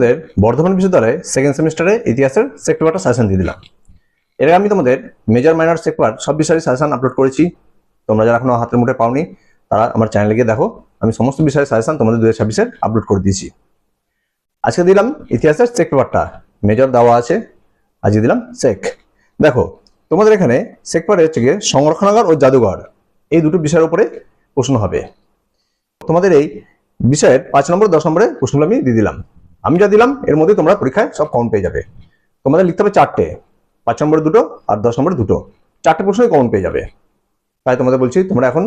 তোমাদের বর্ধমান বিশ্ববিদ্যালয়ে সেকেন্ড সেমিস্টারে ইতিহাসের সেক পেপারটা সাজেশন দিয়ে দিলাম। এর আগে আমি তোমাদের মেজর মাইনর সেক পেপার সব বিষয়ের সাজেশন আপলোড করেছি। তোমরা যারা এখনো হাতের মুঠে পাওনি তারা আমার চ্যানেলে গিয়ে দেখো, আমি সমস্ত বিষয়ের সাজেশন তোমাদের 2026-এর আপলোড করে দিয়েছি। আজকে দিলাম ইতিহাসের সেক পেপারটা, মেজর দেওয়া আছে, আজকে দিলাম সেক। দেখো তোমাদের এখানে সেক পেপারে হচ্ছে গিয়ে সংরক্ষণাগার ও জাদুঘর এই দুটো বিষয়ের উপরে প্রশ্ন হবে। তোমাদের এই বিষয়ের 5 নম্বর 10 নম্বরের প্রশ্নগুলো আমি দিয়ে দিলাম। আমি যা দিলাম এর মধ্যে তোমরা পরীক্ষায় সব কমন পেয়ে যাবে। তোমাদের লিখতে হবে 4টে, 5 নম্বরে 2টো আর 10 নম্বরে 2টো, 4টে প্রশ্নই কমন পেয়ে যাবে। তাই তোমাদের বলছি, তোমরা এখন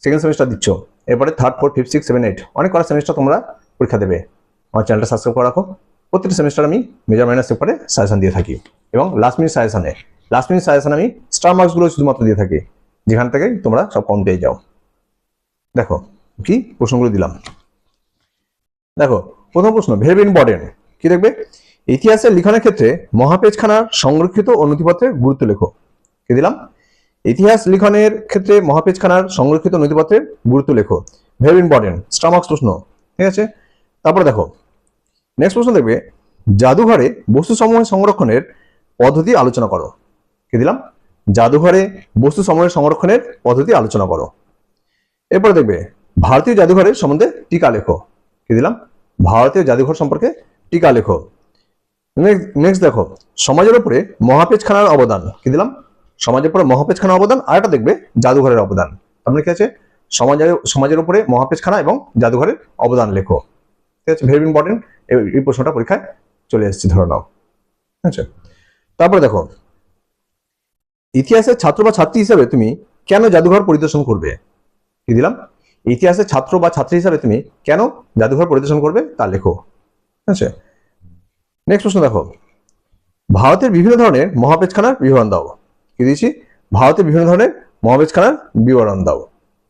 সেকেন্ড সেমিস্টার দিচ্ছ, এরপরে 3rd 4th 5th 6th 7th 8 অনেক কটা সেমিস্টার তোমরা পরীক্ষা দেবে। আমার চ্যানেলটা সাবস্ক্রাইব করে রাখো। প্রত্যেকটা সেমিস্টার আমি মেজর মাইনর সেপারে সাজেশন দিয়ে থাকি এবং লাস্ট মিনিট সাজেশন আমি স্টার মার্কসগুলো শুধুমাত্র দিয়ে থাকি, যেখান থেকে তোমরা সব কমন পেয়ে যাও। দেখো কি প্রশ্নগুলো দিলাম। দেখো প্রথম প্রশ্ন ভেরি ইম্পর্টেন্ট, কি দেখবে, ইতিহাসের লিখনের ক্ষেত্রে মহাপেজখানার সংরক্ষিত ও নথিপত্রের গুরুত্ব লেখো। কি দিলাম, ইতিহাস লিখনের ক্ষেত্রে মহাপেজখানার সংরক্ষিত নথিপত্রের গুরুত্ব লেখো। ভেরি ইম্পর্টেন্ট, স্টার মার্কস প্রশ্ন, ঠিক আছে। তারপরে দেখো নেক্সট প্রশ্ন দেখবে, জাদুঘরে বস্তুসমূহের সংরক্ষণের পদ্ধতি আলোচনা করো। কি দিলাম, জাদুঘরে বস্তুসমূহের সংরক্ষণের পদ্ধতি আলোচনা করো। এরপরে দেখবে ভারতীয় জাদুঘরের সম্বন্ধে টিকা লেখো। কি দিলাম, ভারতীয় জাদুঘর সম্পর্কে টিকা লেখো। নেক্সট দেখো সমাজের উপরে মহাপেজখানার অবদান। কি দিলাম, সমাজের উপরে মহাপেজখানার অবদান, আর একটা দেখবে জাদুঘরের অবদান। তার কি আছে, সমাজের উপরে মহাপেজখানা এবং জাদুঘরের অবদান লেখো। ঠিক আছে, ভেরি ইম্পর্টেন্ট, এই প্রশ্নটা পরীক্ষায় চলে এসেছে ধরে নাও। আচ্ছা, তারপরে দেখো ইতিহাসের ছাত্র বা ছাত্রী হিসাবে তুমি কেন জাদুঘর পরিদর্শন করবে। কি দিলাম, ইতিহাসের ছাত্র বা ছাত্রী হিসাবে তুমি কেন জাদুঘর পরিদর্শন করবে তা লেখো। আচ্ছা, নেক্সট প্রশ্ন দেখো, ভারতের বিভিন্ন ধরনের মহাপেজখানার বিবরণ দাও। কি দিয়েছি, ভারতের বিভিন্ন ধরনের মহাপেজখানার বিবরণ দাও।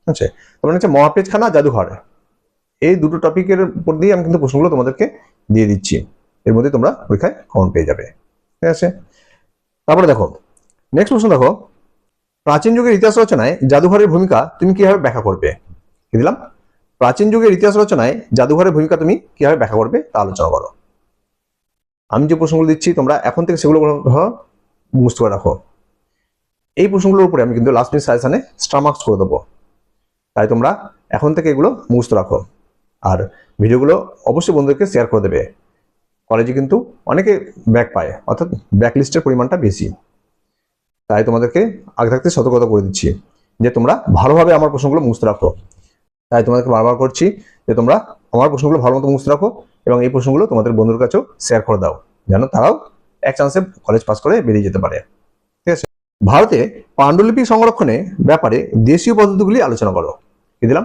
আচ্ছা, তোমার হচ্ছে মহাপেজখানা জাদুঘর, এই দুটো টপিকের উপর দিয়ে আমি কিন্তু প্রশ্নগুলো তোমাদেরকে দিয়ে দিচ্ছি, এর মধ্যে তোমরা পরীক্ষায় কমন পেয়ে যাবে। ঠিক আছে, তারপরে দেখো নেক্সট প্রশ্ন দেখো, প্রাচীন যুগের ইতিহাস রচনায় জাদুঘরের ভূমিকা তুমি কিভাবে ব্যাখ্যা করবে। কি দিলাম, প্রাচীন যুগের ইতিহাস রচনায় জাদুঘরের ভূমিকা তুমি কিভাবে ব্যাখ্যা করবে তা আলোচনা করো। আমি যে প্রশ্নগুলো দিচ্ছি তোমরা এখন থেকে সেগুলো মুখস্থ করে রাখো। এই প্রশ্নগুলোর উপরে আমি কিন্তু লাস্ট মিনিট সাজেশনে স্টার মার্কস করে দেবো, তাই তোমরা এখন থেকে এগুলো মুখস্থ রাখো। আর ভিডিওগুলো অবশ্যই বন্ধুদেরকে শেয়ার করে দেবে। কলেজে কিন্তু অনেকে ব্যাক পায়, অর্থাৎ ব্যাক লিস্টের পরিমাণটা বেশি, তাই তোমাদেরকে আগে থাকতে সতর্কতা করে দিচ্ছি যে তোমরা ভালোভাবে আমার প্রশ্নগুলো মুখস্থ রাখো। তাই তোমাদেরকে বারবার করছি যে তোমরা আমার প্রশ্নগুলো ভালো মতো মুখস্থ রাখো এবং এই প্রশ্নগুলো তোমাদের বন্ধুর কাছেও শেয়ার করে দাও, যেন তারাও এক চান্সে কলেজ পাস করে বেরিয়ে যেতে পারে। ঠিক আছে, ভারতে পাণ্ডুলিপি সংরক্ষণে ব্যাপারে দেশীয় পদ্ধতিগুলি আলোচনা করো। কি দিলাম,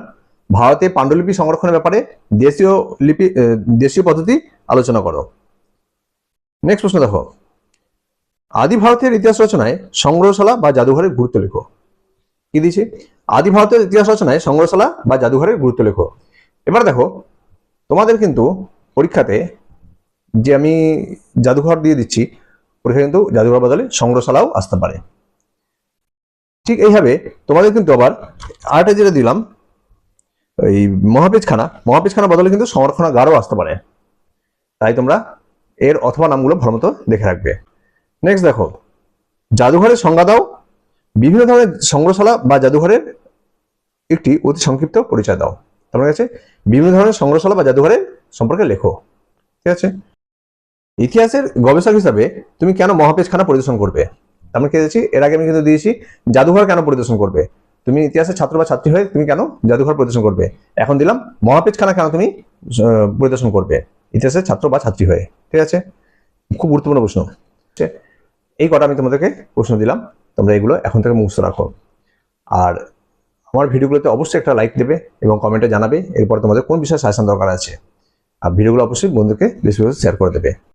ভারতে পাণ্ডুলিপি সংরক্ষণের ব্যাপারে দেশীয় পদ্ধতি আলোচনা করো। নেক্সট প্রশ্ন দেখো, আদি ভারতের ইতিহাস রচনায় সংগ্রহশালা বা জাদুঘরের গুরুত্ব লেখো। কি দিয়েছি, আদি ভারতের ইতিহাস রচনায় সংগ্রহশালা বা জাদুঘরের গুরুত্ব লেখো। এবার দেখো তোমাদের কিন্তু পরীক্ষাতে যে আমি জাদুঘর দিয়ে দিচ্ছি, পরীক্ষা কিন্তু জাদুঘর বদলে সংগ্রহশালাও আসতে পারে। ঠিক এইভাবে তোমাদের কিন্তু আবার আরেকটা যেটা দিলাম, এই মহাপেজখানা বদলে কিন্তু সংরক্ষণাগারও আসতে পারে, তাই তোমরা এর অথবা নামগুলো ভালো মতো দেখে রাখবে। নেক্সট দেখো, জাদুঘরের সংজ্ঞা দাও, বিভিন্ন ধরনের সংগ্রহশালা বা জাদুঘরের একটি অতি সংক্ষিপ্ত পরিচয় দাও। তোমার কাছে বিভিন্ন ধরনের সংগ্রহশালা বা জাদুঘরের সম্পর্কে লেখো। ঠিক আছে, ইতিহাসের গবেষক হিসাবে তুমি কেন মহাপেজখানা পরিদর্শন করবে। আমরা খেয়েছি এর আগে আমি কিন্তু দিয়েছি জাদুঘর কেন পরিদর্শন করবে, তুমি ইতিহাসের ছাত্র বা ছাত্রী হয়ে তুমি কেন জাদুঘর পরিদর্শন করবে। এখন দিলাম মহাপেজখানা কেন তুমি পরিদর্শন করবে ইতিহাসের ছাত্র বা ছাত্রী হয়ে। ঠিক আছে, খুব গুরুত্বপূর্ণ প্রশ্ন। এই কটা আমি তোমাদেরকে প্রশ্ন দিলাম, তোমরা এগুলো এখন থেকে মুখস্থ রাখো। আর আমার ভিডিওগুলোতে অবশ্যই একটা লাইক দেবে এবং কমেন্টে জানাবে এরপর তোমাদের কোন বিষয়ে সাজেশন দরকার আছে। আর ভিডিওগুলো অবশ্যই বন্ধুকে বেশি বেশি শেয়ার করে দেবে।